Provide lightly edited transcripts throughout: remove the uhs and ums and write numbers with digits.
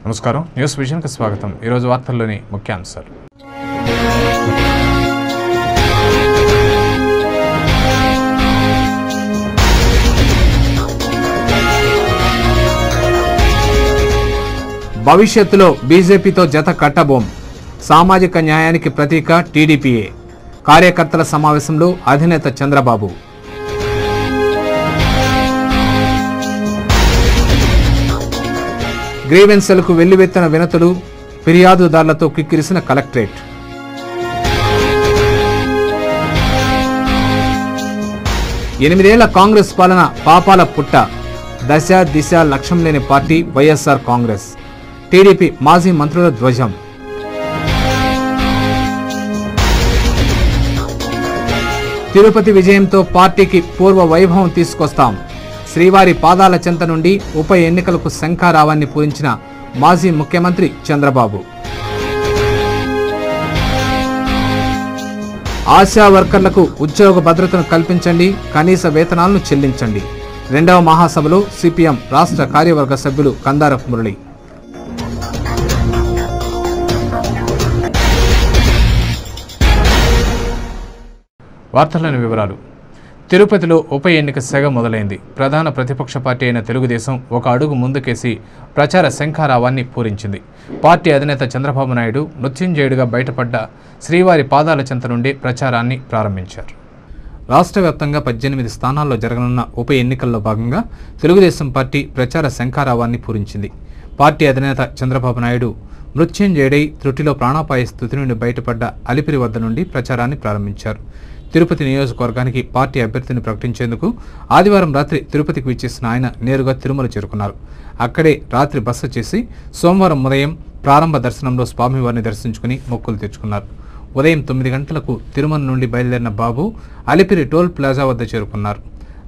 నమస్కారం, news vision కి స్వాగతం. ఈ రోజు వార్తల్లోని ముఖ్యాంశాలు. భవిష్యత్తులో బీజేపీతో జత కట్టబోం. సామాజిక న్యాయానికి ప్రతీక టీడీపీయే. కార్యకర్తల సమావేశంలో అధినేత చంద్రబాబు. గ్రీవెన్స్లకు వెల్లువెత్తిన వినతులు, ఫిర్యాదుదారులతో కిక్కిరిసిన కలెక్టరేట్. ఎనిమిదేళ్ల కాంగ్రెస్ పాలన పాపాల పుట్ట. దశ దిశ లక్ష్యం లేని పార్టీ వైఎస్ఆర్ కాంగ్రెస్. టీడీపీ మాజీ మంత్రుల ధ్వజం. తిరుపతి విజయంతో పార్టీకి పూర్వ వైభవం తీసుకొస్తాం. శ్రీవారి పాదాల చెంత నుండి ఉప ఎన్నికలకు శంఖారావాన్ని పూరించిన మాజీ ముఖ్యమంత్రి చంద్రబాబు. ఆశా వర్కర్లకు ఉద్యోగ భద్రతను కల్పించండి, కనీస వేతనాలను చెల్లించండి. రెండవ మహాసభలో సిపిఎం రాష్ట్ర కార్యవర్గ సభ్యులు కందారపు మురళి. వార్తల్లోని వివరాలు. తిరుపతిలో ఉప ఎన్నిక సెగ మొదలైంది. ప్రధాన ప్రతిపక్ష పార్టీ అయిన తెలుగుదేశం ఒక అడుగు ముందుకేసి ప్రచార శంఖారావాన్ని పూరించింది. పార్టీ అధినేత చంద్రబాబు నాయుడు మృత్యుంజయుడిగా బయటపడ్డ శ్రీవారి పాదాల చెంత నుండి ప్రచారాన్ని ప్రారంభించారు. రాష్ట్ర వ్యాప్తంగా 18 స్థానాల్లో జరగనున్న ఉప ఎన్నికల్లో భాగంగా తెలుగుదేశం పార్టీ ప్రచార శంఖారావాన్ని పూరించింది. పార్టీ అధినేత చంద్రబాబు నాయుడు మృత్యుంజయుడై త్రుటిలో ప్రాణాపాయ స్థితి నుండి బయటపడ్డ అలిపిరి వద్ద నుండి ప్రచారాన్ని ప్రారంభించారు. తిరుపతి నియోజకవర్గానికి పార్టీ అభ్యర్థిని ప్రకటించేందుకు ఆదివారం రాత్రి తిరుపతికి విచ్చేసిన ఆయన నేరుగా తిరుమల చేరుకున్నారు. అక్కడే రాత్రి బస చేసి సోమవారం ఉదయం ప్రారంభ దర్శనంలో స్వామివారిని దర్శించుకుని మొక్కులు తెచ్చుకున్నారు. ఉదయం 9 గంటలకు తిరుమల నుండి బయలుదేరిన బాబు అలిపిరి టోల్ ప్లాజా వద్ద చేరుకున్నారు.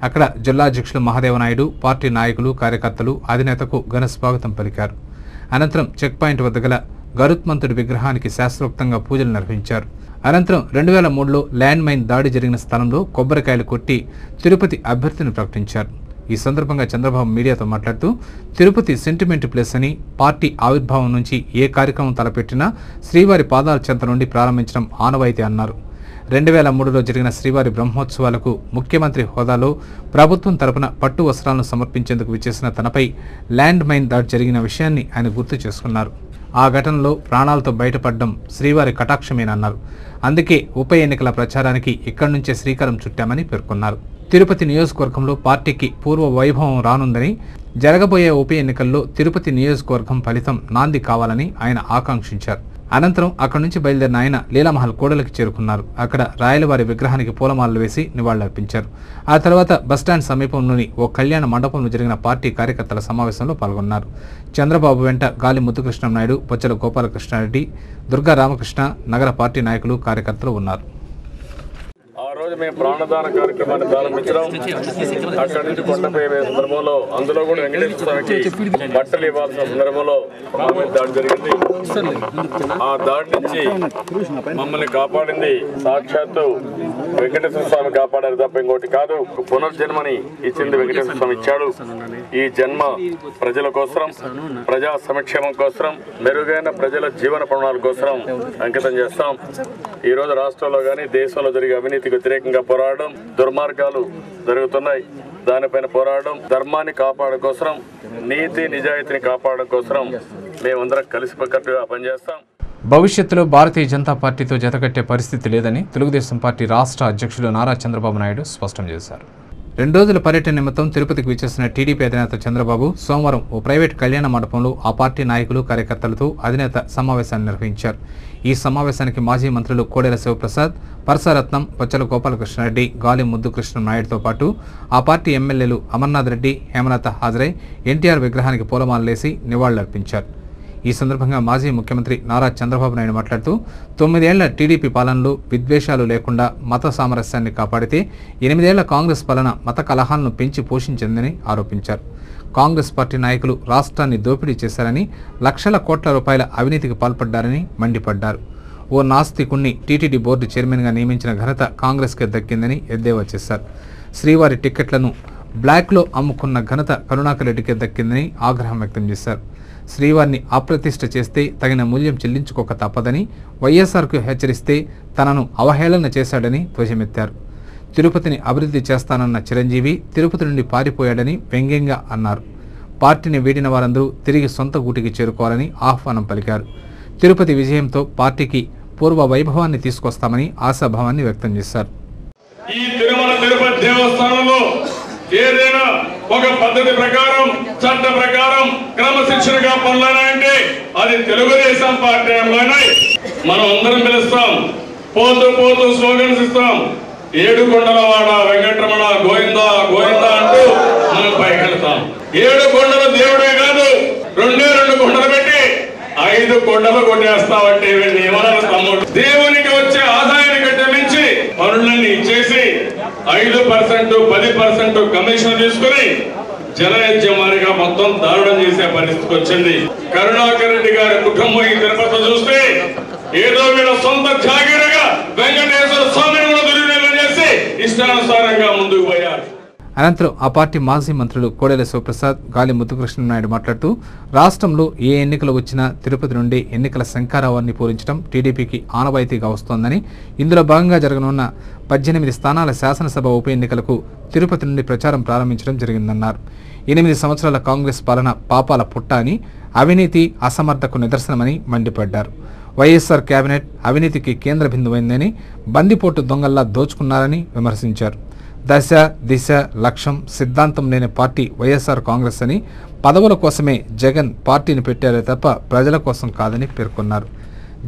అక్కడ జిల్లాధ్యక్షులు మహాదేవనాయుడు, పార్టీ నాయకులు, కార్యకర్తలు అధినేతకు ఘన స్వాగతం పలికారు. అనంతరం చెక్ పాయింట్ వద్ద గల గరుత్మంతుడి విగ్రహానికి శాస్త్రోక్తంగా పూజలు నిర్వహించారు. అనంతరం 2003లో ల్యాండ్ మైన్ దాడి జరిగిన స్థలంలో కొబ్బరికాయలు కొట్టి తిరుపతి అభ్యర్థిని ప్రకటించారు. ఈ సందర్భంగా చంద్రబాబు మీడియాతో మాట్లాడుతూ, తిరుపతి సెంటిమెంట్ ప్లేస్ అని, పార్టీ ఆవిర్భావం నుంచి ఏ కార్యక్రమం తలపెట్టినా శ్రీవారి పాదాల చెంత నుండి ప్రారంభించడం ఆనవాయితీ అన్నారు. 2003లో జరిగిన శ్రీవారి బ్రహ్మోత్సవాలకు ముఖ్యమంత్రి హోదాలో ప్రభుత్వం తరపున పట్టు వస్త్రాలను సమర్పించేందుకు విచ్చేసిన తనపై ల్యాండ్ మైన్ దాడి జరిగిన విషయాన్ని ఆయన గుర్తు చేసుకున్నారు. ఆ ఘటనలో ప్రాణాలతో బయటపడడం శ్రీవారి కటాక్షమేనన్నారు. అందుకే ఉప ఎన్నికల ప్రచారానికి ఇక్కడి నుంచే శ్రీకారం చుట్టామని పేర్కొన్నారు. తిరుపతి నియోజకవర్గంలో పార్టీకి పూర్వ వైభవం రానుందని, జరగబోయే ఉప ఎన్నికల్లో తిరుపతి నియోజకవర్గం ఫలితం నాంది కావాలని ఆయన ఆకాంక్షించారు. అనంతరం అక్కడి నుంచి బయలుదేరిన ఆయన లీలామహల్ కూడలికి చేరుకున్నారు. అక్కడ రాయలవారి విగ్రహానికి పూలమాలలు వేసి నివాళులర్పించారు. ఆ తర్వాత బస్టాండ్ సమీపంలోని ఓ కళ్యాణ మండపంలో జరిగిన పార్టీ కార్యకర్తల సమావేశంలో పాల్గొన్నారు. చంద్రబాబు వెంట గాలి ముద్దుకృష్ణ నాయుడు, బొచ్చల గోపాలకృష్ణారెడ్డి, దుర్గా రామకృష్ణ, నగర పార్టీ నాయకులు, కార్యకర్తలు ఉన్నారు. ఆ రోజు మేము ప్రాణదాన కార్యక్రమాన్ని ప్రారంభించడం, అక్కడి నుంచి కొండపై సందర్భంలో అందులో కూడా వెంకటేశ్వర స్వామికి బట్టలు ఇవ్వాల్సిన సందర్భంలో మా మీద దాడి జరిగింది. ఆ దాడి నుంచి మమ్మల్ని కాపాడింది సాక్షాత్తు వెంకటేశ్వర స్వామి కాపాడారు తప్ప ఇంకోటి కాదు. పునర్జన్మని ఇచ్చింది వెంకటేశ్వర స్వామి ఇచ్చాడు. ఈ జన్మ ప్రజల కోసం, ప్రజా సంక్షేమం కోసం, మెరుగైన ప్రజల జీవన ప్రమాణాల కోసం అంకితం చేస్తాం. ఈ రోజు రాష్ట్రంలో కానీ దేశంలో జరిగే అవినీతికి వ్యతిరేకంగా పోరాడడం, దుర్మార్గాలు జరుగుతున్నాయి, దానిపైన పోరాడడం, ధర్మాన్ని కాపాడడం కోసం, నీతి నిజాయితీని కాపాడడం కోసం మేమందరం కలిసికట్టుగా పనిచేస్తాం. భవిష్యత్తులో భారతీయ జనతా పార్టీతో జతకట్టే పరిస్థితి లేదని తెలుగుదేశం పార్టీ రాష్ట్ర అధ్యక్షులు నారా చంద్రబాబు నాయుడు స్పష్టం చేశారు. 2 రోజుల పర్యటన నిమిత్తం తిరుపతికి విచ్చేసిన టీడీపీ అధినేత చంద్రబాబు సోమవారం ఓ ప్రైవేట్ కళ్యాణ మండపంలో ఆ పార్టీ నాయకులు, కార్యకర్తలతో అధినేత సమావేశాన్ని నిర్వహించారు. ఈ సమావేశానికి మాజీ మంత్రులు కోడెల శివప్రసాద్, పరసారత్నం, బొచ్చల గోపాలకృష్ణారెడ్డి, గాలి ముద్దుకృష్ణ నాయుడుతో పాటు ఆ పార్టీ ఎమ్మెల్యేలు అమర్నాథ్ రెడ్డి, హేమలత హాజరై ఎన్టీఆర్ విగ్రహానికి పూలమాలలేసి నివాళులర్పించారు. ఈ సందర్భంగా మాజీ ముఖ్యమంత్రి నారా చంద్రబాబు నాయుడు మాట్లాడుతూ, 9 ఏళ్ల టీడీపీ పాలనలో విద్వేషాలు లేకుండా మత సామరస్యాన్ని కాపాడితే 8 ఏళ్ల కాంగ్రెస్ పాలన మత కలహాలను పెంచి పోషించిందని ఆరోపించారు. కాంగ్రెస్ పార్టీ నాయకులు రాష్ట్రాన్ని దోపిడీ చేశారని, లక్షల కోట్ల రూపాయల అవినీతికి పాల్పడ్డారని మండిపడ్డారు. ఓ నాస్తికుణ్ణి టీటీడీ బోర్డు చైర్మన్గా నియమించిన ఘనత కాంగ్రెస్కే దక్కిందని ఎద్దేవా చేశారు. శ్రీవారి టిక్కెట్లను బ్లాక్లో అమ్ముకున్న ఘనత కరుణాకర్ రెడ్డికే దక్కిందని ఆగ్రహం వ్యక్తం చేశారు. శ్రీవారిని అప్రతిష్ఠ చేస్తే తగిన మూల్యం చెల్లించుకోక తప్పదని, వైఎస్ఆర్కు హెచ్చరిస్తే తనను అవహేళన చేశాడని ధ్వజమెత్తారు. తిరుపతిని అభివృద్ధి చేస్తానన్న చిరంజీవి తిరుపతి నుండి పారిపోయాడని వ్యంగ్యంగా అన్నారు. పార్టీని వీడిన వారందరూ తిరిగి సొంత గూటికి చేరుకోవాలని ఆహ్వానం పలికారు. తిరుపతి విజయంతో పార్టీకి పూర్వ వైభవాన్ని తీసుకొస్తామని ఆశాభావాన్ని వ్యక్తం చేశారు. ఈ తిరుమల తిరుపతి దేవస్థానంలో ఏదైనా ఒక పద్ధతి ప్రకారం, చట్ట ప్రకారం క్రమశిక్షణగా పనులనంటే అది తెలుగుదేశం పార్టీ మనం అందరం పిలుస్తాం. పోతూ పోతూ స్లోగన్స్ ఇస్తాం. ఏడుకొండలవాడ వెంకటరమణ గోవిందా గోవిందా అంటూ మనం పైకెళ్తాం. 7 కొండలు దేవుడే కాదు, 2 కొండలు పెట్టి 5 కొండలు కొట్టేస్తామంటే ఏమన్నారు తమ్ముడు? దేవునికి వచ్చే ఆదాయాన్ని కంటే మించి పనులన్నీ ఇచ్చేసి 5%, 10% కమిషన్ తీసుకుని జనయజ్ఞం వారిగా మొత్తం దారుణం చేసే పరిస్థితికి వచ్చింది. కరుణాకర్ రెడ్డి గారి కుటుంబం ఈ తిరుపతి చూస్తే ఏదో వీళ్ళ సొంత జాగీరగా వెంకటేశ్వర స్వామిని కూడా దుర్వినియోగం చేసి ఇష్టానుసారంగా ముందుకు పోయారు. అనంతరం ఆ పార్టీ మాజీ మంత్రులు కోడెల శివప్రసాద్, గాలి ముద్దుకృష్ణనాయుడు మాట్లాడుతూ రాష్ట్రంలో ఏ ఎన్నికలు వచ్చినా తిరుపతి నుండి ఎన్నికల శంఖారావాన్ని పూరించడం టీడీపీకి ఆనవాయితీగా వస్తోందని, ఇందులో భాగంగా జరగనున్న 18 స్థానాల శాసనసభ ఉప ఎన్నికలకు తిరుపతి నుండి ప్రచారం ప్రారంభించడం జరిగిందన్నారు. 8 సంవత్సరాల కాంగ్రెస్ పాలన పాపాల పుట్ట అని, అవినీతి అసమర్థకు నిదర్శనమని మండిపడ్డారు. వైఎస్ఆర్ కేబినెట్ అవినీతికి కేంద్ర బిందువైందని, బందిపోటు దొంగల్లా దోచుకున్నారని విమర్శించారు. దశ, దిశ, లక్ష్యం, సిద్ధాంతం లేని పార్టీ వైఎస్ఆర్ కాంగ్రెస్ అని, పదవుల కోసమే జగన్ పార్టీని పెట్టారే తప్ప ప్రజల కోసం కాదని పేర్కొన్నారు.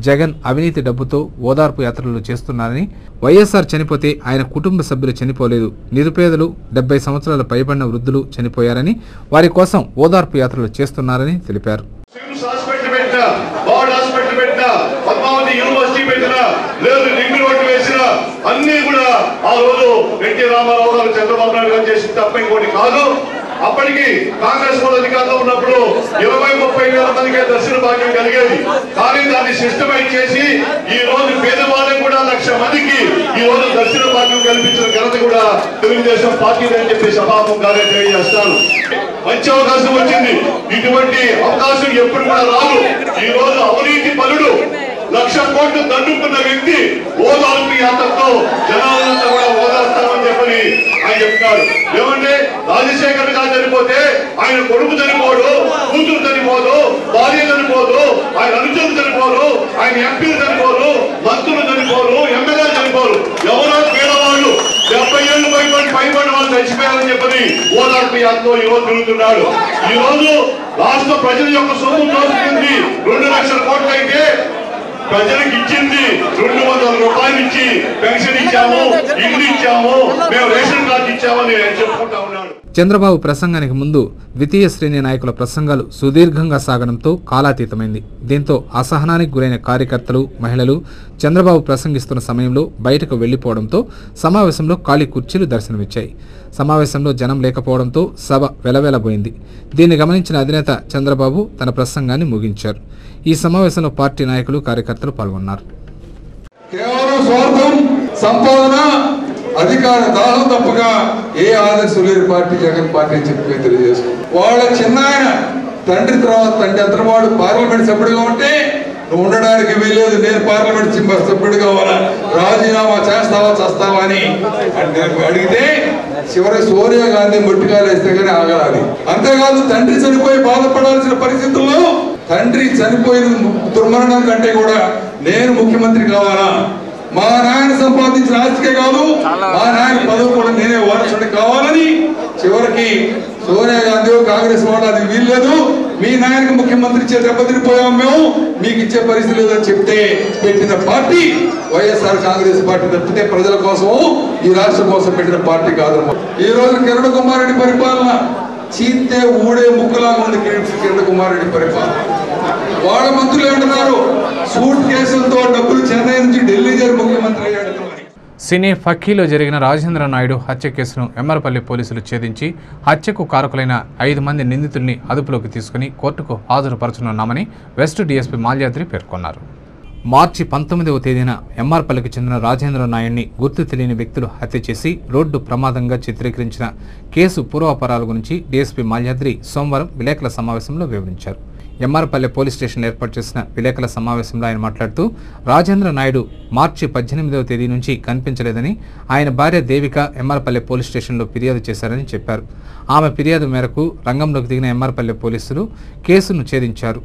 జగన్ అవినీతి డబ్బుతో ఓదార్పు యాత్రలు చేస్తున్నారని, వైఎస్ఆర్ చనిపోతే ఆయన కుటుంబ సభ్యులు చనిపోలేదు, నిరుపేదలు 70 సంవత్సరాల పైబడిన వృద్ధులు చనిపోయారని, వారి కోసం ఓదార్పు యాత్రలు చేస్తున్నారని తెలిపారు. అన్ని కూడా ఆ రోజు ఎన్టీ రామారావు గారు, చంద్రబాబు నాయుడు గారు చేసిన తప్ప ఇంకోటి కాదు. అప్పటికి కాంగ్రెస్ వాళ్ళు అధికారంలో ఉన్నప్పుడు 20-30 వేల మందికి దర్శన భాగ్యం కలిగేది. కానీ దాన్ని సిస్టమైజ్ చేసి ఈ రోజు పేదవాళ్ళకి కూడా 1,00,000 మందికి ఈ రోజు దర్శన భాగ్యం కల్పించిన ఘనత కూడా తెలుగుదేశం పార్టీ అని చెప్పి సభాముఖంగా తెలియజేస్తాను. మంచి అవకాశం వచ్చింది. ఇటువంటి అవకాశం ఎప్పుడు కూడా రాదు. ఈ రోజు అవినీతి పరుడు 1,00,000 కోట్లు దండుకున్న వ్యక్తి ఓదార్పు యాత్రతో జనాలంతా కూడా ఓదార్స్తామని చెప్పని ఆయన చెప్తారు. ఏమంటే రాజశేఖర్ గారు చనిపోతే ఆయన కొడుకు చనిపోడు, కూతురు చనిపోదు, భార్య చనిపోదు, ఆయన అనుచరులు చనిపోరు, ఆయన ఎంపీలు చనిపోరు, మంత్రులు చనిపోరు, ఎమ్మెల్యేలు చనిపోరు. ఎవరో పేదవాళ్ళు 70 ఏళ్ళు పైబడి వాళ్ళు చచ్చిపోయారని చెప్పని ఓదార్పు యాత్రతో ఈ రోజు తిరుగుతున్నాడు. ఈ రోజు రాష్ట్ర ప్రజల యొక్క సొమ్ము దోచుకుంది 2 లక్షల కోట్లు అయితే ప్రజలకు ఇచ్చింది 200 రూపాయలు ఇచ్చి పెన్షన్ ఇచ్చాము, ఇల్లు ఇచ్చాము, మేము రేషన్ కార్డు ఇచ్చామని చెప్పుకుంటా ఉన్నాడు. చంద్రబాబు ప్రసంగానికి ముందు ద్వితీయ శ్రేణి నాయకుల ప్రసంగాలు సుదీర్ఘంగా సాగడంతో కాలాతీతమైంది. దీంతో అసహనానికి గురైన కార్యకర్తలు, మహిళలు చంద్రబాబు ప్రసంగిస్తున్న సమయంలో బయటకు వెళ్లిపోవడంతో సమావేశంలో ఖాళీ కుర్చీలు దర్శనమిచ్చాయి. సమావేశంలో జనం లేకపోవడంతో సభ వెలవెలబోయింది. దీన్ని గమనించిన అధినేత చంద్రబాబు తన ప్రసంగాన్ని ముగించారు. ఈ సమావేశంలో పార్టీ నాయకులు, కార్యకర్తలు పాల్గొన్నారు. కేవలం స్వార్థం, సంపాదన, అధికార దాహం తప్పగా ఏ ఆదర్శం లేని పార్టీ జగన్ పార్టీ చెప్పి తెలియజేస్తుంది. వాళ్ళ చిన్నాయన తండ్రి తర్వాత తండ్రి అంతరవాడు పార్లమెంట్ సభ్యుడిగా ఉంటే నువ్వు ఉండడానికి వీలేదు, నేను పార్లమెంట్ సభ్యుడిగా కావాలా, రాజీనామా చేస్తావా చస్తావా అని అడిగితే చివరి సోనియా గాంధీ మొట్టికాయలు వేస్తే కానీ ఆగలాలి. అంతేకాదు తండ్రి చనిపోయి బాధపడాల్సిన పరిస్థితుల్లో తండ్రి చనిపోయిన దుర్మరణం కంటే కూడా నేను ముఖ్యమంత్రి కావాలా, మా నాయన సంపాదించిన ఆస్తికే కాదు మా నాయన పదవి కూడా నేనే వారసుడి కావాలని చివరికి సోనియా గాంధీ కాంగ్రెస్ వాళ్ళు అది వీల్లేదు, మీ నాయనకి ముఖ్యమంత్రి ఇచ్చే దెబ్బతిరిపోయాం, మేము మీకు ఇచ్చే పరిస్థితి లేదని చెప్తే పెట్టిన పార్టీ వైఎస్ఆర్ కాంగ్రెస్ పార్టీ తప్పితే ప్రజల కోసం ఈ రాష్ట్రం కోసం పెట్టిన పార్టీ కాదు. ఈ రోజు కిరణ్ కుమార్ రెడ్డి పరిపాలన చీతే ఊడే ముక్కులాగా ఉంది. కిరణ్ కుమార్ రెడ్డి పరిపాలన వాళ్ళ మంత్రులు ఏమంటున్నారు, సూట్ కేసులతో డబ్బులు చెన్నై నుంచి ఢిల్లీ చేరి ముఖ్యమంత్రి అయ్యాడు. సినీ ఫక్కీలో జరిగిన రాజేంద్ర నాయుడు హత్య కేసును ఎమ్మరపల్లి పోలీసులు ఛేదించి హత్యకు కారకులైన 5 మంది నిందితుల్ని అదుపులోకి తీసుకుని కోర్టుకు హాజరుపరచనున్నామని వెస్ట్ డీఎస్పీ మాల్యాద్రి పేర్కొన్నారు. మార్చి 19వ తేదీన ఎమ్మార్పల్లికి చెందిన రాజేంద్ర నాయుడిని గుర్తు తెలియని వ్యక్తులు హత్య చేసి రోడ్డు ప్రమాదంగా చిత్రీకరించిన కేసు పూర్వాపరాల గురించి డీఎస్పీ మాల్యాద్రి సోమవారం విలేకరుల సమావేశంలో వివరించారు. ఎంఆర్పల్లె పోలీస్ స్టేషన్ ఏర్పాటు చేసిన విలేకరుల సమావేశంలో ఆయన మాట్లాడుతూ రాజేంద్ర నాయుడు మార్చి 18వ తేదీ నుంచి కనిపించలేదని ఆయన భార్య దేవిక ఎంఆర్పల్లె పోలీస్ స్టేషన్లో ఫిర్యాదు చేశారని చెప్పారు. ఆమె ఫిర్యాదు మేరకు రంగంలోకి దిగిన ఎంఆర్పల్లె పోలీసులు కేసును ఛేదించారు.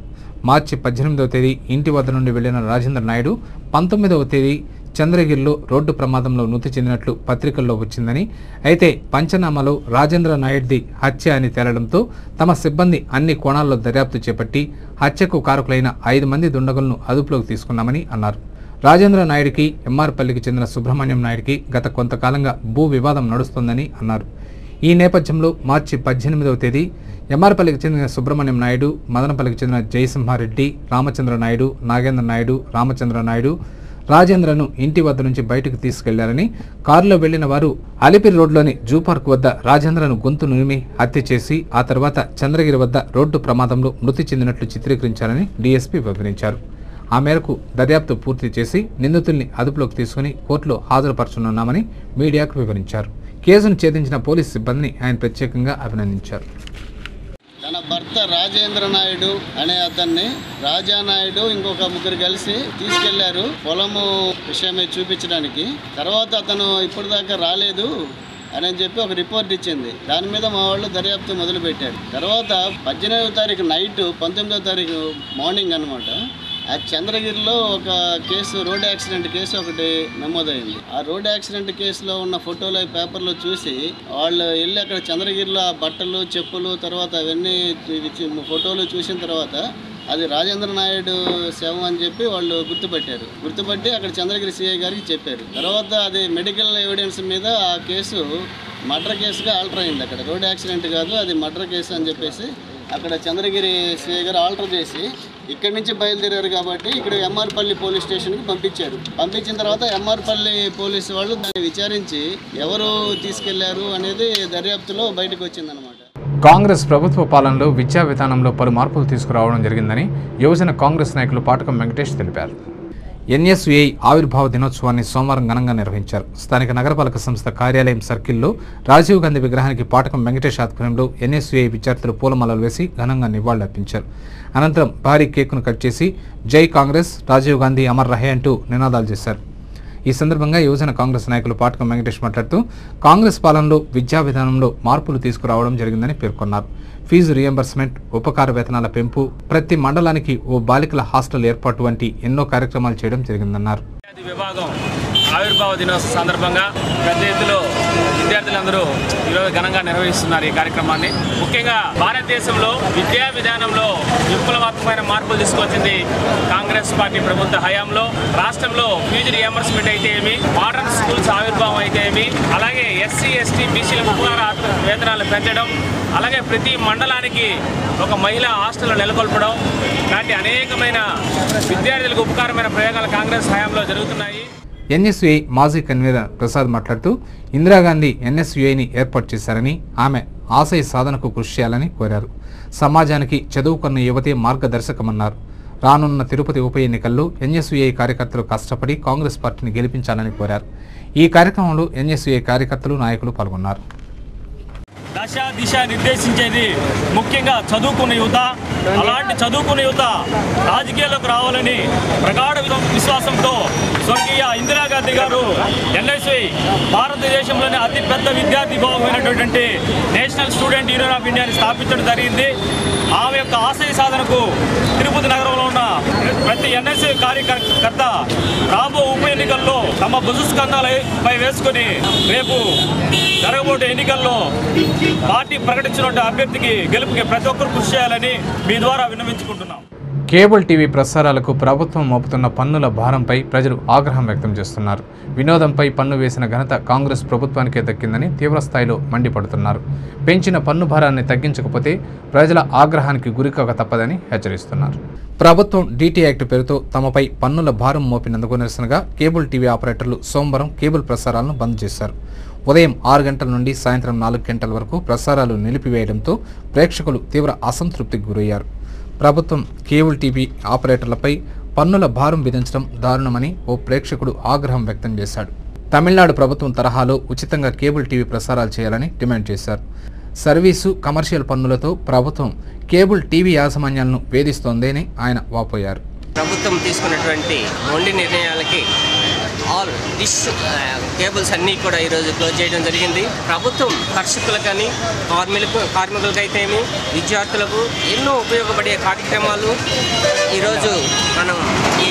మార్చి 18వ తేదీ ఇంటి వద్ద నుండి వెళ్లిన రాజేంద్ర నాయుడు 19వ తేదీ చంద్రగిరిలో రోడ్డు ప్రమాదంలో మృతి చెందినట్లు పత్రికల్లో వచ్చిందని, అయితే పంచనామాలో రాజేంద్ర నాయుడిది హత్య అని తేలడంతో తమ సిబ్బంది అన్ని కోణాల్లో దర్యాప్తు చేపట్టి హత్యకు కారకులైన 5 మంది దుండగులను అదుపులోకి తీసుకున్నామని అన్నారు. రాజేంద్ర నాయుడికి ఎంఆర్పల్లికి చెందిన సుబ్రహ్మణ్యం నాయుడికి గత కొంతకాలంగా భూ వివాదం నడుస్తోందని అన్నారు. ఈ నేపథ్యంలో మార్చి 18వ తేదీ ఎంఆర్పల్లికి చెందిన సుబ్రహ్మణ్యం నాయుడు, మదనపల్లికి చెందిన జయసింహారెడ్డి, రామచంద్ర నాయుడు, నాగేంద్ర నాయుడు, రామచంద్ర నాయుడు రాజేంద్రను ఇంటి వద్ద నుంచి బయటకు తీసుకెళ్లారని, కారులో వెళ్లిన వారు అలిపిరి రోడ్లోని జూ పార్క్ వద్ద రాజేంద్రను గొంతు నులిమి హత్య చేసి ఆ తర్వాత చంద్రగిరి వద్ద రోడ్డు ప్రమాదంలో మృతి చెందినట్లు చిత్రీకరించారని డీఎస్పీ వివరించారు. ఆ మేరకు దర్యాప్తు పూర్తి చేసి నిందితుల్ని అదుపులోకి తీసుకుని కోర్టులో హాజరుపరచనున్నామని మీడియాకు వివరించారు. కేసును ఛేదించిన పోలీస్ సిబ్బందిని ఆయన ప్రత్యేకంగా అభినందించారు. తన భర్త రాజేంద్ర నాయుడు అనే అతన్ని రాజానాయుడు ఇంకొక ముగ్గురు కలిసి తీసుకెళ్లారు పొలము విషయమై చూపించడానికి. తర్వాత అతను ఇప్పటిదాకా రాలేదు అని చెప్పి ఒక రిపోర్ట్ ఇచ్చింది. దాని మీద మా వాళ్ళు దర్యాప్తు మొదలు పెట్టారు. తర్వాత 18వ తారీఖు నైట్ 19వ తారీఖు మార్నింగ్ అనమాట ఆ చంద్రగిరిలో ఒక కేసు, రోడ్ యాక్సిడెంట్ కేసు ఒకటి నమోదైంది. ఆ రోడ్ యాక్సిడెంట్ కేసులో ఉన్న ఫోటోలు పేపర్లో చూసి వాళ్ళు వెళ్ళి అక్కడ చంద్రగిరిలో ఆ బట్టలు, చెప్పులు, తర్వాత అవన్నీ ఫోటోలు చూసిన తర్వాత అది రాజేంద్ర నాయుడు శవం అని చెప్పి వాళ్ళు గుర్తుపట్టి అక్కడ చంద్రగిరి సిఐ గారికి చెప్పారు. తర్వాత అది మెడికల్ ఎవిడెన్స్ మీద ఆ కేసు మర్డర్ కేసుగా ఆల్టర్ అయింది. అక్కడ రోడ్ యాక్సిడెంట్ కాదు, అది మర్డర్ కేసు అని చెప్పేసి అక్కడ చంద్రగిరి సిఐ గారు ఆల్టర్ చేసి ఇక్కడి నుంచి బయలుదేరారు కాబట్టి ఇక్కడ ఎంఆర్పల్లి పోలీస్ స్టేషన్కి పంపించారు. పంపించిన తర్వాత ఎంఆర్పల్లి పోలీసు వాళ్ళు దాన్ని విచారించి ఎవరు తీసుకెళ్లారు అనేది దర్యాప్తులో బయటకు వచ్చిందనమాట. కాంగ్రెస్ ప్రభుత్వ పాలనలో విద్యా విధానంలో పలు మార్పులు తీసుకురావడం జరిగిందని యువజన కాంగ్రెస్ నాయకులు పాటకం వెంకటేష్ తెలిపారు. ఎన్ఎస్యుఐ ఆవిర్భావ దినోత్సవాన్ని సోమవారం ఘనంగా నిర్వహించారు. స్థానిక నగరపాలక సంస్థ కార్యాలయం సర్కిల్లో రాజీవ్ గాంధీ విగ్రహానికి పాటకం వెంకటేష్ ఆధ్వర్యంలో ఎన్ఎస్యుఐ విద్యార్థులు పూలమాలలు వేసి ఘనంగా నివాళులర్పించారు. అనంతరం భారీ కేకును కట్ చేసి జై కాంగ్రెస్, రాజీవ్ గాంధీ అమర్ రహే అంటూ నినాదాలు చేశారు. ఈ సందర్భంగా యువజన కాంగ్రెస్ నాయకులు పాటకం వెంకటేష్ మాట్లాడుతూ కాంగ్రెస్ పాలనలో విద్యా విధానంలో మార్పులు తీసుకురావడం జరిగిందని పేర్కొన్నారు. ఫీజు రియంబర్స్మెంట్, ఉపకార వేతనాల పెంపు, ప్రతి మండలానికి ఓ బాలికల హాస్టల్ ఏర్పాటు వంటి ఎన్నో కార్యక్రమాలు చేయడం జరిగిందన్నారు. విభాగం ఆవిర్భావ దినోత్సవ సందర్భంగా పెద్ద ఎత్తులో విద్యార్థులందరూ ఈరోజు ఘనంగా నిర్వహిస్తున్నారు ఈ కార్యక్రమాన్ని. ముఖ్యంగా భారతదేశంలో విద్యా విధానంలో విప్లవాత్మకమైన మార్పులు తీసుకొచ్చింది కాంగ్రెస్ పార్టీ ప్రభుత్వ హయాంలో. రాష్ట్రంలో ఫీజు రియంబర్స్మెంట్ అయితే ఏమి, మోడర్న్ స్కూల్స్ ఆవిర్భావం అయితే ఏమి, అలాగే ఎస్సీ, ఎస్టీ, బీసీల ఉపకార వేతనాలు పెంచడం, అలాగే ప్రతి మండలానికి ఒక మహిళా హాస్టల్ నెలకొల్పడం లాంటి అనేకమైన విద్యార్థులకు ఉపకారమైన ప్రయోగాలు కాంగ్రెస్ హయాంలో జరుగుతున్నాయి. ఎన్ఎస్యుఐ మాజీ కన్వీనర్ ప్రసాద్ మాట్లాడుతూ ఇందిరాగాంధీ ఎన్ఎస్యుఐని ఏర్పాటు చేశారని, ఆమె ఆశయ సాధనకు కృషి చేయాలని కోరారు. సమాజానికి చదువుకున్న యువతే మార్గదర్శకమన్నారు. రానున్న తిరుపతి ఉప ఎన్నికల్లో ఎన్ఎస్యుఐ కార్యకర్తలు కష్టపడి కాంగ్రెస్ పార్టీని గెలిపించాలని కోరారు. ఈ కార్యక్రమంలో ఎన్ఎస్యుఐ కార్యకర్తలు, నాయకులు పాల్గొన్నారు. దశ దిశ నిర్దేశించేది ముఖ్యంగా చదువుకున్న యువత. అలాంటి చదువుకున్న యువత రాజకీయాల్లోకి రావాలని ప్రగాఢ విశ్వాసంతో స్వర్గీయ ఇందిరాగాంధీ గారు ఎన్ఎస్యుఐ భారతదేశంలోనే అతిపెద్ద విద్యార్థి భాగమైనటువంటి నేషనల్ స్టూడెంట్ యూనియన్ ఆఫ్ ఇండియాని స్థాపించడం జరిగింది. ఆమె యొక్క ఆశయ సాధనకు తిరుపతి నగరంలో ఉన్న ప్రతి ఎన్ఎస్యుఐ కార్యకర్త రాబో ఉప ఎన్నికల్లో తమ భుజస్కంధాలపై వేసుకుని రేపు జరగబోయే ఎన్నికల్లో పార్టీ ప్రకటించిన అభ్యర్థికి గెలుపుకి ప్రతి ఒక్కరు కృషి చేయాలని మీ ద్వారా విన్నవించుకుంటున్నాం. కేబుల్ టీవీ ప్రసారాలకు ప్రభుత్వం మోపుతున్న పన్నుల భారంపై ప్రజలు ఆగ్రహం వ్యక్తం చేస్తున్నారు. వినోదంపై పన్ను వేసిన ఘనత కాంగ్రెస్ ప్రభుత్వానికే దక్కిందని తీవ్రస్థాయిలో మండిపడుతున్నారు. పెంచిన పన్ను భారాన్ని తగ్గించకపోతే ప్రజల ఆగ్రహానికి గురికాక తప్పదని హెచ్చరిస్తున్నారు. ప్రభుత్వం డీటీ యాక్ట్ పేరుతో తమపై పన్నుల భారం మోపినందుకు నిరసనగా కేబుల్ టీవీ ఆపరేటర్లు సోమవారం కేబుల్ ప్రసారాలను బంద్ చేశారు. ఉదయం 6 గంటల నుండి సాయంత్రం 4 గంటల వరకు ప్రసారాలు నిలిపివేయడంతో ప్రేక్షకులు తీవ్ర అసంతృప్తికి గురయ్యారు. ప్రభుత్వం కేబుల్ టీవీ ఆపరేటర్లపై పన్నుల భారం విధించడం దారుణమని ఓ ప్రేక్షకుడు ఆగ్రహం వ్యక్తం చేశాడు. తమిళనాడు ప్రభుత్వం తరహాలో ఉచితంగా కేబుల్ టీవీ ప్రసారాలు చేయాలని డిమాండ్ చేశారు. సర్వీసు కమర్షియల్ పన్నులతో ప్రభుత్వం కేబుల్ టీవీ యాజమాన్యాలను వేధిస్తోందని ఆయన వాపోయారు. ప్రభుత్వం తీసుకున్నటువంటి మొండి నిర్ణయాలకి ఆల్ డిష్ కేబుల్స్ అన్నీ కూడా ఈరోజు క్లోజ్ చేయడం జరిగింది. ప్రభుత్వం కర్షకులకు కానీ కార్మికులకైతేమి విద్యార్థులకు ఎన్నో ఉపయోగపడే కార్యక్రమాలు ఈరోజు మనం ఈ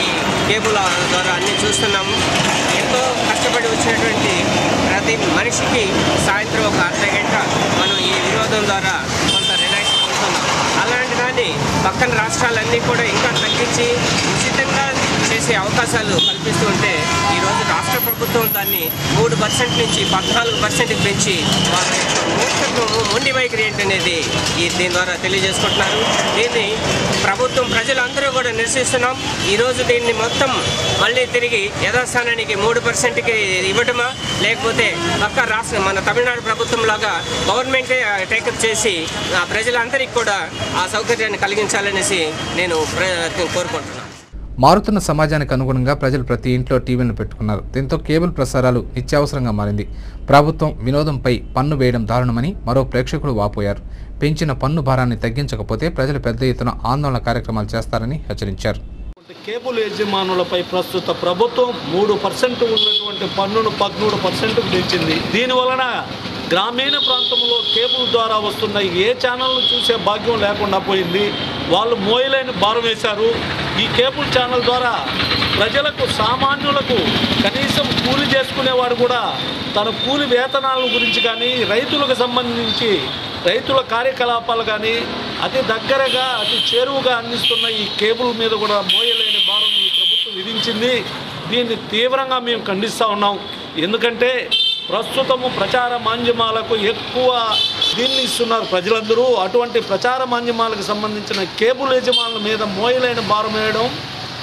కేబుల్ ద్వారా అన్నీ చూస్తున్నాము. ఎంతో కష్టపడి వచ్చినటువంటి ప్రతి మనిషికి సాయంత్రం ఒక అర్ధ గంట మనం ఈ విరోధం ద్వారా కొంత రిలాక్స్ అవుతున్నాం. అలాంటి దాన్ని పక్కన రాష్ట్రాలన్నీ కూడా ఇంకా తగ్గించి ఉచితంగా చేసే అవకాశాలు కల్పిస్తుంటే ఈరోజు రాష్ట్ర ప్రభుత్వం దాన్ని 3% నుంచి 14% పెంచి వాళ్ళ మూర్ఖత్వము మొండి వైఖరి ఏంటనేది దీని ద్వారా తెలియజేసుకుంటున్నారు. దీన్ని ప్రభుత్వం ప్రజలందరూ కూడా నిరసిస్తున్నాం. ఈరోజు దీన్ని మొత్తం మళ్ళీ తిరిగి యథాస్థానానికి 3%కి ఇవ్వటమా, లేకపోతే పక్క రాష్ట్రం మన తమిళనాడు ప్రభుత్వం లాగా గవర్నమెంట్ టేకప్ చేసి ప్రజలందరికీ కూడా ఆ సౌకర్యాన్ని కలిగించాలనేసి నేను కోరుకుంటున్నాను. మారుతున్న సమాజానికి అనుగుణంగా ప్రజలు ప్రతి ఇంట్లో టీవీలను పెట్టుకున్నారు. దీంతో కేబుల్ ప్రసారాలు నిత్యావసరంగా మారింది. ప్రభుత్వం వినోదంపై పన్ను వేయడం దారుణమని మరో ప్రేక్షకులు వాపోయారు. పెంచిన పన్ను భారాన్ని తగ్గించకపోతే ప్రజలు పెద్ద ఎత్తున ఆందోళన కార్యక్రమాలు చేస్తారని హెచ్చరించారు. కేబుల్ యజమానులపై ప్రస్తుత ప్రభుత్వం 3% ఉన్నటువంటి పన్నును 13% పెంచింది. దీనివలన గ్రామీణ ప్రాంతంలో కేబుల్ ద్వారా వస్తున్న ఏ ఛానల్ను చూసే భాగ్యం లేకుండా పోయింది. వాళ్ళు మోయలేని భారం వేశారు. ఈ కేబుల్ ఛానల్ ద్వారా ప్రజలకు, సామాన్యులకు, కనీసం కూలి చేసుకునేవాడు కూడా తన కూలి వేతనాల గురించి కానీ, రైతులకు సంబంధించి రైతుల కార్యకలాపాలు కానీ అతి దగ్గరగా, అతి చేరువుగా అందిస్తున్న ఈ కేబుల్ మీద కూడా మోయలేని భారం ఈ ప్రభుత్వం విధించింది. దీన్ని తీవ్రంగా మేము ఖండిస్తూ ఉన్నాం. ఎందుకంటే ప్రస్తుతము ప్రచార మాధ్యమాలకు ఎక్కువ దీన్ని ఇస్తున్నారు ప్రజలందరూ. అటువంటి ప్రచార మాధ్యమాలకు సంబంధించిన కేబుల్ యజమానుల మీద మోయలేని భారం వేయడం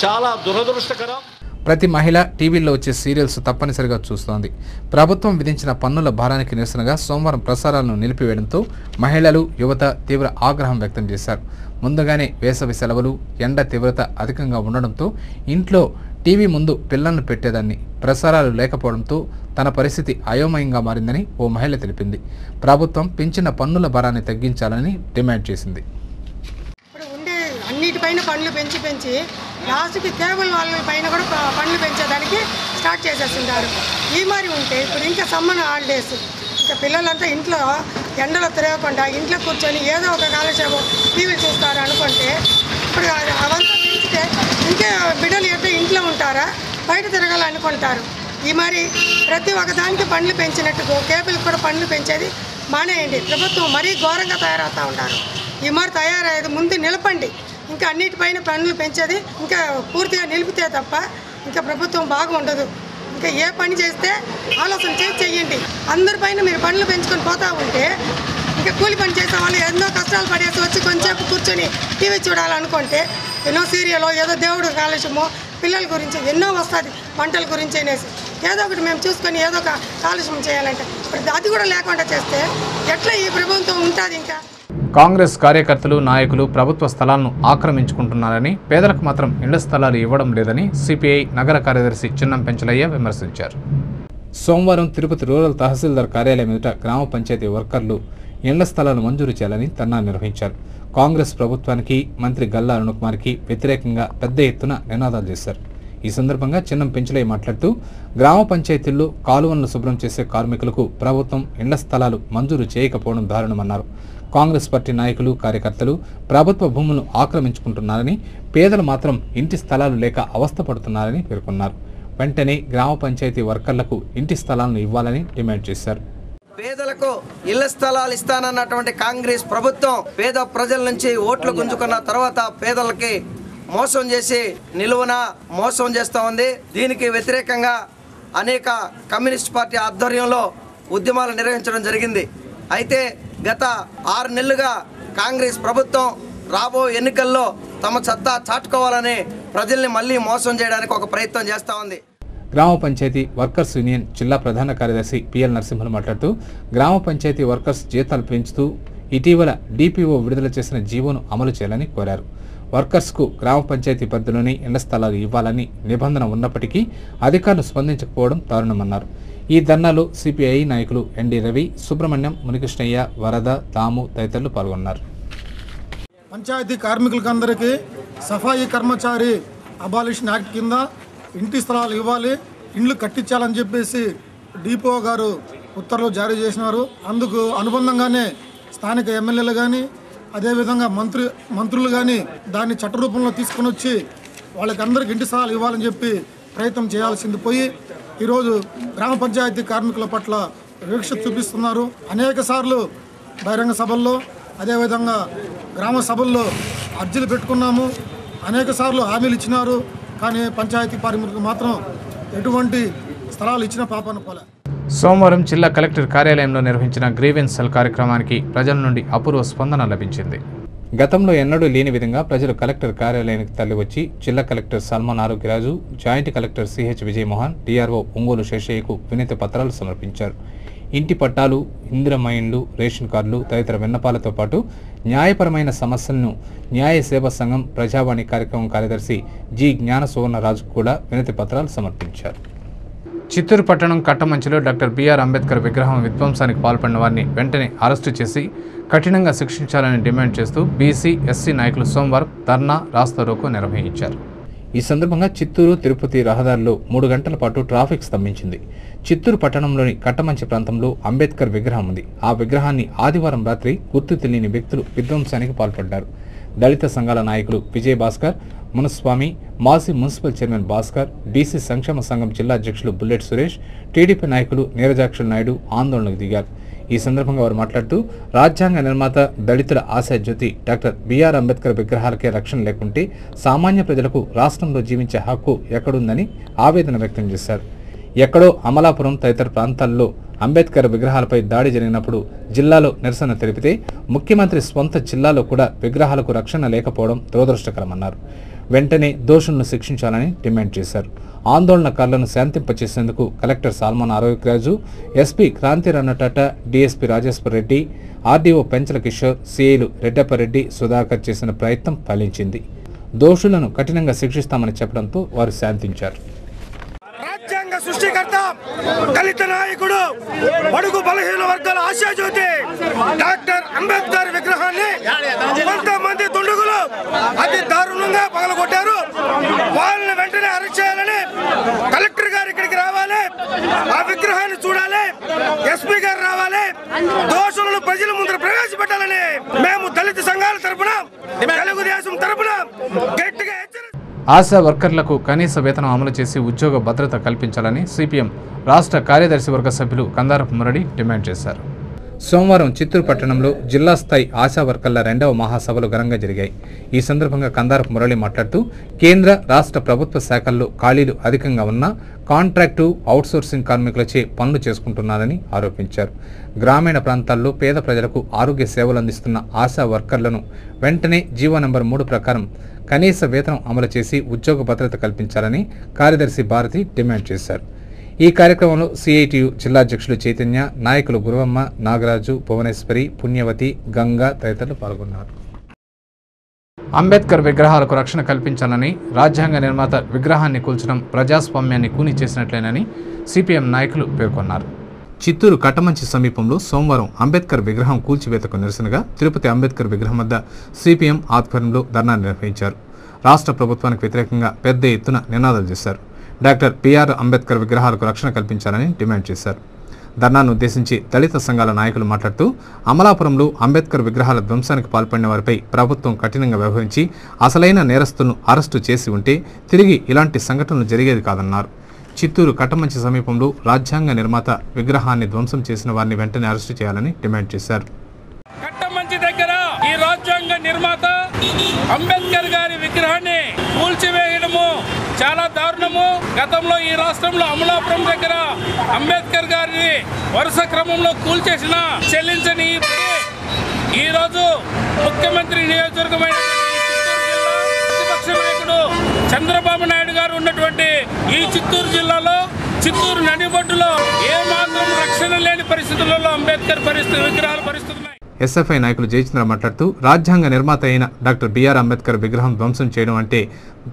చాలా దురదృష్టకరం. ప్రతి మహిళ టీవీల్లో వచ్చే సీరియల్స్ తప్పనిసరిగా చూస్తోంది. ప్రభుత్వం విధించిన పన్నుల భారానికి నిరసనగా సోమవారం ప్రసారాలను నిలిపివేయడంతో మహిళలు, యువత తీవ్ర ఆగ్రహం వ్యక్తం చేశారు. ముందుగానే వేసవి సెలవులు, ఎండ తీవ్రత అధికంగా ఉండడంతో ఇంట్లో టీవీ ముందు పిల్లలను పెట్టేదాన్ని. ప్రసారాలు లేకపోవడంతో తన పరిస్థితి అయోమయంగా మారిందని ఓ మహిళ తెలిపింది. ప్రభుత్వం పెంచిన పన్నుల భారాన్ని తగ్గించాలని డిమాండ్ చేసింది. అన్నిటిపైన పన్నులు పెంచి లాస్ట్కి కేబుల్ వాళ్ళ పైన కూడా పన్నులు పెంచేదానికి స్టార్ట్ చేసేస్తున్నారు. ఈ మరి ఉంటే ఇప్పుడు ఇంకా సమ్మర్ హాలిడేస్, ఇంకా పిల్లలంతా ఇంట్లో ఎండలో తిరగకుండా ఇంట్లో కూర్చొని ఏదో ఒక కాలక్షేపం టీవీలు చూస్తారు అనుకుంటే ఇప్పుడు అవంతా పెంచితే ఇంకా బిడ్డలు ఎట్లా ఇంట్లో ఉంటారా, బయట తిరగాలనుకుంటారు. ఈ మరి ప్రతి ఒక్కదానికి పన్నులు పెంచినట్టుగా కేబుల్ కూడా పన్నులు పెంచేది మానేయండి. ప్రభుత్వం మరీ ఘోరంగా తయారవుతూ ఉంటారు. ఈ మరి తయారయ్యేది ముందు నిలపండి. ఇంకా అన్నిటిపైన పన్నులు పెంచేది ఇంకా పూర్తిగా నిలిపితే తప్ప ఇంకా ప్రభుత్వం బాగుండదు. ఇంకా ఏ పని చేస్తే ఆలోచన చెయ్యండి. అందరిపైన మీరు పన్నులు పెంచుకొని పోతూ ఉంటే ఇంకా కూలి పని చేసే వాళ్ళు ఎన్నో కష్టాలు పడేసి వచ్చి కొంచెంసేపు కూర్చొని టీవీ చూడాలనుకుంటే ఎన్నో సీరియలో, ఏదో దేవుడు కాలుష్యమో, పిల్లల గురించి ఎన్నో వస్తుంది, వంటల గురించి అనేసి ఏదో ఒకటి మేము చూసుకొని ఏదో ఒక కాలుష్యం చేయాలంటే ఇప్పుడు అది కూడా లేకుండా చేస్తే ఎట్లా ఈ ప్రభుత్వం ఉంటుంది? ఇంకా కాంగ్రెస్ కార్యకర్తలు, నాయకులు ప్రభుత్వ స్థలాలను ఆక్రమించుకుంటున్నారని, పేదలకు మాత్రం ఇళ్ల స్థలాలు ఇవ్వడం లేదని సిపిఐ నగర కార్యదర్శి చిన్నం పెంచలయ్య విమర్శించారు. సోమవారం తిరుపతి రూరల్ తహసీల్దార్ కార్యాలయం ఎదుట గ్రామ పంచాయతీ వర్కర్లు ఇళ్ల స్థలాలు మంజూరు చేయాలని ధర్నా నిర్వహించారు. కాంగ్రెస్ ప్రభుత్వానికి, మంత్రి గల్లా అరుణకుమార్కి వ్యతిరేకంగా పెద్ద ఎత్తున నినాదాలు చేశారు. ఈ సందర్భంగా చిన్నం పెంచలయ్య మాట్లాడుతూ గ్రామ పంచాయతీల్లో కాలువలను శుభ్రం చేసే కార్మికులకు ప్రభుత్వం ఇళ్ల స్థలాలు మంజూరు చేయకపోవడం దారుణమన్నారు. కాంగ్రెస్ పార్టీ నాయకులు, కార్యకర్తలు ప్రభుత్వ భూములను ఆక్రమించుకుంటున్నారని, పేదలు మాత్రం ఇంటి స్థలాలు లేక అవస్థపడుతున్నారని పేర్కొన్నారు. వెంటనే గ్రామ పంచాయతీ వర్కర్లకు ఇంటి స్థలాలను ఇవ్వాలని డిమాండ్ చేశారు. పేదలకు ఇళ్ల స్థలాలు ఇస్తానన్నటువంటి కాంగ్రెస్ ప్రభుత్వం పేద ప్రజల నుంచి ఓట్లు గుంజుకున్న తర్వాత పేదలకి మోసం చేసి నిలువున మోసం చేస్తూ ఉంది. దీనికి వ్యతిరేకంగా అనేక కమ్యూనిస్ట్ పార్టీ ఆధ్వర్యంలో ఉద్యమాలు నిర్వహించడం జరిగింది. అయితే గత 6 నెలలుగా కాంగ్రెస్ ప్రభుత్వం రాబో ఎన్నికల్లో తమ సత్తా చాటుకోవాలని ప్రజల్ని మళ్ళీ మోసం చేయడానికి ఒక ప్రయత్నం చేస్తూ ఉంది. గ్రామ పంచాయతీ వర్కర్స్ యూనియన్ జిల్లా ప్రధాన కార్యదర్శి పిఎల్ నరసింహులు మాట్లాడుతూ గ్రామ పంచాయతీ వర్కర్స్ జీతాలు పెంచుతూ ఇటీవల డిపిఓ విడుదల చేసిన జీవోను అమలు చేయాలని కోరారు. వర్కర్స్కు గ్రామ పంచాయతీ పరిధిలోని ఇళ్ల స్థలాలు ఇవ్వాలని నిబంధన ఉన్నప్పటికీ అధికారులు స్పందించకపోవడం దారుణమన్నారు. ఈ ధర్నాలో సిపిఐ నాయకులు ఎన్డి రవి, సుబ్రహ్మణ్యం, మునికృష్ణయ్య, వరద, దాము తదితరులు పాల్గొన్నారు. పంచాయతీ కార్మికులకందరికీ సఫాయి కర్మచారి అబాలిషన్ యాక్ట్ కింద ఇంటి స్థలాలు ఇవ్వాలి, ఇండ్లు కట్టించాలని చెప్పేసి డిపో గారు ఉత్తర్వులు జారీ చేసినారు. అందుకు అనుబంధంగానే స్థానిక ఎమ్మెల్యేలు కానీ అదేవిధంగా మంత్రులు కానీ దాన్ని చట్టరూపంలో తీసుకొని వచ్చి వాళ్ళకి అందరికి ఇంటి స్థలాలు ఇవ్వాలని చెప్పి ప్రయత్నం చేయాల్సింది పోయి ఈరోజు గ్రామ పంచాయతీ కార్మికుల పట్ల వివక్ష చూపిస్తున్నారు. అనేక సార్లు బహిరంగ సభల్లో అదేవిధంగా గ్రామ సభల్లో అర్జీలు పెట్టుకున్నాము. అనేక సార్లు హామీలు ఇచ్చినారు, కానీ పంచాయతీ కార్మికులకు మాత్రం ఎటువంటి స్థలాలు ఇచ్చిన పాపాన పోలే. సోమవారం జిల్లా కలెక్టర్ కార్యాలయంలో నిర్వహించిన గ్రీవెన్స్ సెల్ కార్యక్రమానికి ప్రజల నుండి అపూర్వ స్పందన లభించింది. గతంలో ఎన్నడూ లేని విధంగా ప్రజలు కలెక్టర్ కార్యాలయానికి తరలివచ్చి జిల్లా collector Salman Arogyaraju, joint collector CH Vijayamohan, DRO Ongole శేషయ్యకు వినతి పత్రాలు సమర్పించారు. ఇంటి పట్టాలు, ఇందిరమ్మ ఇండ్లు, రేషన్ కార్డులు తదితర విన్నపాలతో పాటు న్యాయపరమైన సమస్యలను న్యాయ సేవా సంఘం ప్రజావాణి కార్యక్రమం కార్యదర్శి జి జ్ఞాన సువర్ణరాజుకు కూడా వినతి పత్రాలు సమర్పించారు. చిత్తూరు పట్టణం కట్టమంచిలో డాక్టర్ బిఆర్ అంబేద్కర్ విగ్రహం విధ్వంసానికి పాల్పడిన వారిని వెంటనే అరెస్టు చేసి కఠినంగా శిక్షించాలని డిమాండ్ చేస్తూ బీసీ, ఎస్సీ నాయకులు సోమవారం ధర్నా, రాస్తారోకో నిర్వహించారు. ఈ సందర్భంగా చిత్తూరు తిరుపతి రహదారిలో 3 గంటల పాటు ట్రాఫిక్ స్తంభించింది. చిత్తూరు పట్టణంలోని కట్టమంచి ప్రాంతంలో అంబేద్కర్ విగ్రహం ఉంది. ఆ విగ్రహాన్ని ఆదివారం రాత్రి గుర్తు తెలియని వ్యక్తులు విధ్వంసానికి పాల్పడ్డారు. దళిత సంఘాల నాయకులు విజయ్ భాస్కర్, మునుస్వామి, మాజీ మున్సిపల్ చైర్మన్ భాస్కర్, బీసీ సంక్షేమ సంఘం జిల్లా అధ్యక్షులు బుల్లెట్ సురేష్, టీడీపీ నాయకులు నీరజాక్షుల నాయుడు ఆందోళనకు దిగారు. ఈ సందర్భంగా వారు మాట్లాడుతూ రాజ్యాంగ నిర్మాత, దళితుల ఆశాజ్యోతి డాక్టర్ బిఆర్ అంబేద్కర్ విగ్రహాలకే రక్షణ లేకుంటే సామాన్య ప్రజలకు రాష్ట్రంలో జీవించే హక్కు ఎక్కడుందని ఆవేదన వ్యక్తం చేశారు. ఎక్కడో అమలాపురం తదితర ప్రాంతాల్లో అంబేద్కర్ విగ్రహాలపై దాడి జరిగినప్పుడు జిల్లాలో నిరసన తెలిపితే ముఖ్యమంత్రి స్వంత జిల్లాలో కూడా విగ్రహాలకు రక్షణ లేకపోవడం దురదృష్టకరమన్నారు. వెంటనే దోషులను శిక్షించాలని డిమాండ్ చేశారు. ఆందోళనకారులను శాంతింపచేసేందుకు collector Salman Arogyaraju, SP Kranthi Rannatata, DSP Rajeshwar Reddy, RDO Penchala Kishore, సిఐలు రెడ్డప్పరెడ్డి, సుధాకర్ చేసిన ప్రయత్నం ఫలించింది. దోషులను కఠినంగా శిక్షిస్తామని చెప్పడంతో వారు శాంతించారు. రాజ్యాంగ సృష్టికర్త, దళిత నాయకుడు, బడుగు బలహీన వర్గాల ఆశాజ్యోతి డాక్టర్ అంబేద్కర్ విగ్రహాన్ని కొంతమంది దుండగులు అతి దారుణంగా పగలగొట్టారు. వాళ్ళని వెంటనే అరెస్ట్ చేయాలని కలెక్టర్ గారు ఇక్కడికి రావాలి, ఆ విగ్రహాన్ని చూడాలి, ఎస్పీ గారు రావాలి, దోషులను ప్రజల ముందు ప్రవేశపెట్టాలని మేము దళిత సంఘాల తరపున, తెలుగుదేశం తరపున గట్టిగా ఆశా వర్కర్లకు కనీస వేతనం అమలు చేసి ఉద్యోగ భద్రత కల్పించాలని సిపిఎం రాష్ట్ర కార్యదర్శి వర్గ సభ్యులు కందారపు మురళి డిమాండ్ చేశారు. సోమవారం చిత్తూరు పట్టణంలో జిల్లా స్థాయి ఆశా వర్కర్ల 2వ మహాసభలు ఘనంగా జరిగాయి. ఈ సందర్భంగా కందారపు మురళి మాట్లాడుతూ కేంద్ర, రాష్ట్ర ప్రభుత్వ శాఖల్లో ఖాళీలు అధికంగా ఉన్నా కాంట్రాక్టు, అవుట్సోర్సింగ్ కార్మికులచే పనులు చేసుకుంటున్నారని ఆరోపించారు. గ్రామీణ ప్రాంతాల్లో పేద ప్రజలకు ఆరోగ్య సేవలు అందిస్తున్న ఆశా వర్కర్లను వెంటనే జీవో నంబర్ 3 ప్రకారం కనీస వేతనం అమలు చేసి ఉద్యోగ భద్రత కల్పించాలని కార్యదర్శి భారతి డిమాండ్ చేశారు. ఈ కార్యక్రమంలో సిఐటియు జిల్లా అధ్యక్షులు చైతన్య, నాయకులు గురువమ్మ, నాగరాజు, భువనేశ్వరి, పుణ్యవతి, గంగా తదితరులు పాల్గొన్నారు. అంబేద్కర్ విగ్రహాలకు రక్షణ కల్పించాలని, రాజ్యాంగ నిర్మాత విగ్రహాన్ని కూల్చడం ప్రజాస్వామ్యాన్ని కూని చేసినట్లేనని సిపిఎం నాయకులు పేర్కొన్నారు. చిత్తూరు కట్టమంచి సమీపంలో సోమవారం అంబేద్కర్ విగ్రహం కూల్చివేతకు నిరసనగా తిరుపతి అంబేద్కర్ విగ్రహం వద్ద సిపిఎం ఆధ్వర్యంలో ధర్నా నిర్వహించారు. రాష్ట్ర ప్రభుత్వానికి వ్యతిరేకంగా పెద్ద ఎత్తున నినాదాలు చేశారు. డాక్టర్ బిఆర్ అంబేద్కర్ విగ్రహాలకు రక్షణ కల్పించాలని డిమాండ్ చేశారు. ధర్నాను ఉద్దేశించి దళిత సంఘాల నాయకులు మాట్లాడుతూ అమలాపురంలో అంబేద్కర్ విగ్రహాల ధ్వంసానికి పాల్పడిన వారిపై ప్రభుత్వం కఠినంగా వ్యవహరించి అసలైన నేరస్తులను అరెస్టు చేసి ఉంటే తిరిగి ఇలాంటి సంఘటనలు జరిగేది కాదన్నారు. చిత్తూరు కట్టమంచి సమీపంలో రాజ్యాంగ నిర్మాత విగ్రహాన్ని ధ్వంసం చేసిన వారిని వెంటనే అరెస్టు చేయాలని డిమాండ్ చేశారు. కట్టమంచి దగ్గర ఈ రాజ్యాంగ నిర్మాత అంబేద్కర్ గారి విగ్రహాన్ని కూల్చివేయడము చాలా దారుణము. గతంలో ఈ రాష్ట్రంలో అమలాపురం దగ్గర అంబేద్కర్ గారిని వరుస క్రమంలో కూల్చేసిన చెల్లించని ఈ రోజు ముఖ్యమంత్రి నియోజకవర్గమైన ప్రతిపక్ష నాయకుడు చంద్రబాబు నాయుడు గారు ఉన్నటువంటి ఈ చిత్తూరు జిల్లాలో, చిత్తూరు నడిబొడ్డులో ఏమాత్రం రక్షణ లేని పరిస్థితులలో అంబేద్కర్ విగ్రహాలు పరిస్థితున్నాయి. ఎస్ఎఫ్ఐ నాయకులు జయచంద్ర మాట్లాడుతూ రాజ్యాంగ నిర్మాత అయిన డాక్టర్ బిఆర్ అంబేద్కర్ విగ్రహం ధ్వంసం చేయడం అంటే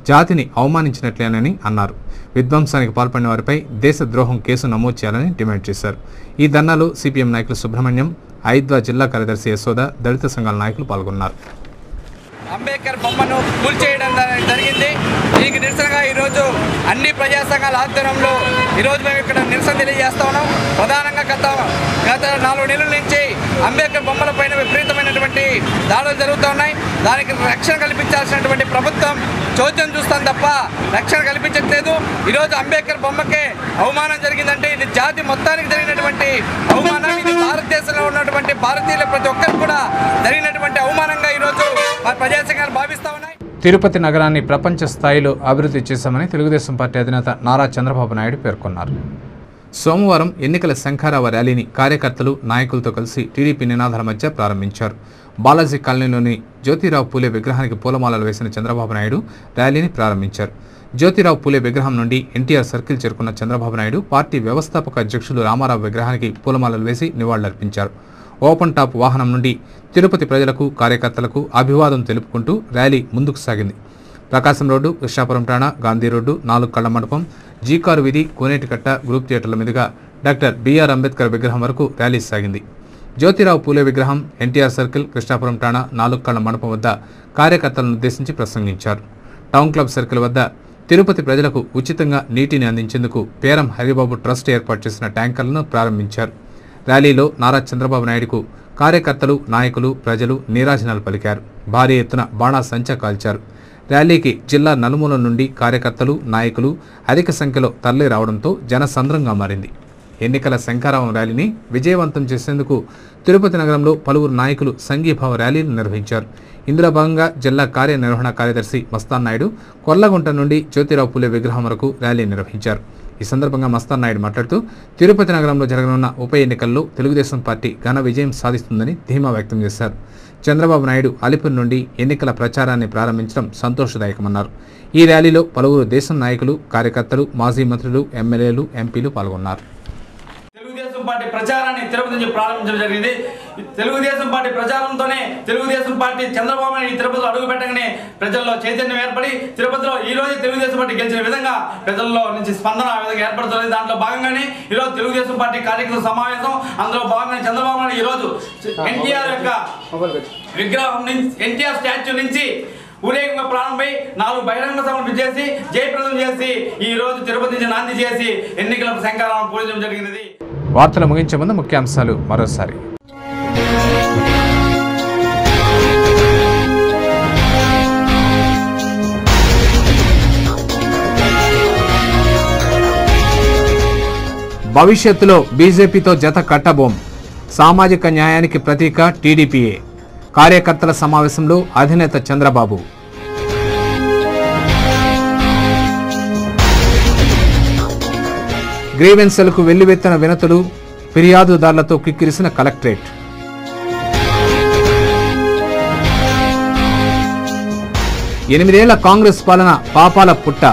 జాతిని అవమానించినట్లేనని అన్నారు. విధ్వంసానికి పాల్పడిన వారిపై దేశద్రోహం కేసు నమోదు చేయాలని డిమాండ్ చేశారు. ఈ ధర్నాలో సిపిఎం నాయకులు సుబ్రహ్మణ్యం, ఐద్వా జిల్లా కార్యదర్శి యశోద, దళిత సంఘాల నాయకులు పాల్గొన్నారు. అంబేద్కర్ బొమ్మను కూల్చేయడం జరిగింది. దీనికి నిరసనగా ఈరోజు అన్ని ప్రజా సంఘాల ఆధ్వర్యంలో ఈరోజు మేము ఇక్కడ నిరసన తెలియజేస్తా ఉన్నాం. ప్రధానంగా గత 4 నెలల నుంచి అంబేద్కర్ బొమ్మలపైన విపరీతమైనటువంటి దాడులు జరుగుతూ ఉన్నాయి. దానికి రక్షణ కల్పించాల్సినటువంటి ప్రభుత్వం చోద్యం చూస్తాం తప్ప రక్షణ కల్పించట్లేదు. ఈరోజు అంబేద్కర్ బొమ్మకే అవమానం జరిగిందంటే ఇది జాతి మొత్తానికి జరిగినటువంటి అవమానం. ఇది భారతదేశంలో ఉన్నటువంటి భారతీయుల ప్రతి ఒక్కరికి కూడా జరిగినటువంటి అవమానంగా ఈరోజు ప్రజా సంఘాలు భావిస్తా ఉన్నాయి. తిరుపతి నగరాన్ని ప్రపంచ స్థాయిలో అభివృద్ధి చేశామని తెలుగుదేశం పార్టీ అధినేత నారా చంద్రబాబు నాయుడు పేర్కొన్నారు. సోమవారం ఎన్నికల శంఖారావ ర్యాలీని కార్యకర్తలు, నాయకులతో కలిసి టీడీపీ నినాదాల మధ్య ప్రారంభించారు. బాలాజీ కాలనీలోని జ్యోతిరావు పూలే విగ్రహానికి పూలమాలలు వేసిన చంద్రబాబు నాయుడు ర్యాలీని ప్రారంభించారు. జ్యోతిరావు పూలే విగ్రహం నుండి ఎన్టీఆర్ సర్కిల్ చేరుకున్న చంద్రబాబు నాయుడు పార్టీ వ్యవస్థాపక అధ్యక్షులు రామారావు విగ్రహానికి పూలమాలలు వేసి నివాళులర్పించారు. ఓపెన్ టాప్ వాహనం నుండి తిరుపతి ప్రజలకు, కార్యకర్తలకు అభివాదం తెలుపుకుంటూ ర్యాలీ ముందుకు సాగింది. ప్రకాశం రోడ్డు, కృష్ణాపురం ఠాణా, గాంధీ రోడ్డు, 4 కళ్ల మండపం, జీకారు వీధి, కోనేటికట్ట, గ్రూప్ థియేటర్ల మీదుగా డాక్టర్ బిఆర్ అంబేద్కర్ విగ్రహం వరకు ర్యాలీ సాగింది. జ్యోతిరావు పూలే విగ్రహం, ఎన్టీఆర్ సర్కిల్, కృష్ణాపురం ఠాణా, 4 కళ్ల మండపం వద్ద కార్యకర్తలను ఉద్దేశించి ప్రసంగించారు. టౌన్ క్లబ్ సర్కిల్ వద్ద తిరుపతి ప్రజలకు ఉచితంగా నీటిని అందించేందుకు పేరం హరిబాబు ట్రస్ట్ ఏర్పాటు చేసిన ట్యాంకర్లను ప్రారంభించారు. ర్యాలీలో నారా చంద్రబాబు నాయుడుకు కార్యకర్తలు, నాయకులు, ప్రజలు నీరాజనాలు పలికారు. భారీ ఎత్తున బాణాసంచా కాల్చారు. ర్యాలీకి జిల్లా నలుమూల నుండి కార్యకర్తలు, నాయకులు అధిక సంఖ్యలో తరలి రావడంతో జనసంద్రంగా మారింది. ఎన్నికల శంఖారావం ర్యాలీని విజయవంతం చేసేందుకు తిరుపతి నగరంలో పలువురు నాయకులు సంఘీభావ ర్యాలీలు నిర్వహించారు. ఇందులో భాగంగా జిల్లా కార్యనిర్వహణ కార్యదర్శి మస్తాన్ నాయుడు కొల్లగుంట నుండి జ్యోతిరావు పూలే విగ్రహం వరకు ర్యాలీ నిర్వహించారు. ఈ సందర్భంగా మస్తాన్ నాయుడు మాట్లాడుతూ తిరుపతి నగరంలో జరగనున్న ఉప ఎన్నికల్లో తెలుగుదేశం పార్టీ ఘన విజయం సాధిస్తుందని ధీమా వ్యక్తం చేశారు. చంద్రబాబు నాయుడు అలిపిరి నుండి ఎన్నికల ప్రచారాన్ని ప్రారంభించడం సంతోషదాయకమన్నారు. ఈ ర్యాలీలో పలువురు దేశం నాయకులు, కార్యకర్తలు, మాజీ మంత్రులు, ఎమ్మెల్యేలు, ఎంపీలు పాల్గొన్నారు. తెలుగుదేశం పార్టీ ప్రచారాన్ని తిరుపతి నుంచి ప్రారంభించడం జరిగింది. తెలుగుదేశం పార్టీ ప్రచారంతోనే తెలుగుదేశం పార్టీ చంద్రబాబు నాయుడు తిరుపతిలో అడుగు పెట్టగానే ప్రజల్లో చైతన్యం ఏర్పడి తిరుపతిలో ఈ రోజు తెలుగుదేశం పార్టీ గెలిచిన విధంగా ప్రజల్లో నుంచి స్పందన ఆ విధంగా ఏర్పడుతుంది. దాంట్లో భాగంగానే ఈరోజు తెలుగుదేశం పార్టీ కార్యకర్తల సమావేశం, అందులో భాగంగా చంద్రబాబు నాయుడు ఈరోజు ఎన్టీఆర్ యొక్క విగ్రహం నుంచి, ఎన్టీఆర్ స్టాచ్యూ నుంచి ఊరేగింపుగా ప్రారంభమై 4 బహిరంగ సభలు చేసి జయప్రదం చేసి ఈ రోజు తిరుపతి నుంచి నాంది చేసి ఎన్నికల శంఖారావం పూరించడం జరిగినది. వార్తలు ముగించే ముందు ముఖ్యాంశాలు మరోసారి. భవిష్యత్తులో బీజేపీతో జత కట్టబోం, సామాజిక న్యాయానికి ప్రతీక టీడీపీయే, కార్యకర్తల సమావేశంలో అధినేత చంద్రబాబు. గ్రీవెన్సలకు వెల్లువెత్తిన వినతులు, ఫిర్యాదుదారులతో కిక్కిరిసిన కలెక్టరేట్. ఎనిమిదేళ్ల కాంగ్రెస్ పాలన పాపాల పుట్ట,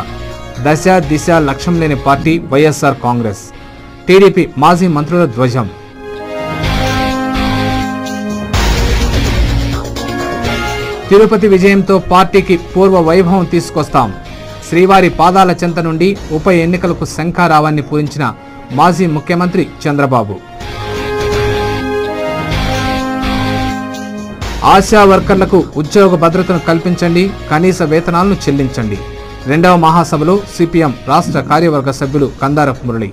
దశ దిశ లక్ష్యం లేని పార్టీ వైఎస్ఆర్ కాంగ్రెస్, టీడీపీ మాజీ మంత్రుల ధ్వజం. తిరుపతి విజయంతో పార్టీకి పూర్వ వైభవం తీసుకొస్తాం, శ్రీవారి పాదాల చెంత నుండి ఉప ఎన్నికలకు శంఖారావాన్ని పూరించిన మాజీ ముఖ్యమంత్రి చంద్రబాబు. ఆశా వర్కర్లకు ఉద్యోగ భద్రతను కల్పించండి, కనీస వేతనాలను చెల్లించండి. 2వ మహాసభలో సిపిఎం రాష్ట్ర కార్యవర్గ సభ్యులు కందారపు మురళి.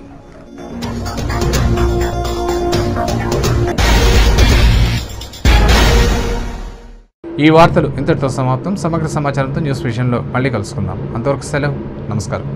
ఈ వార్తలు ఇంతటితో సమాప్తం. సమగ్ర సమాచారంతో న్యూస్ విజన్లో మళ్ళీ కలుసుకుందాం. అంతవరకు సెలవు. నమస్కారం.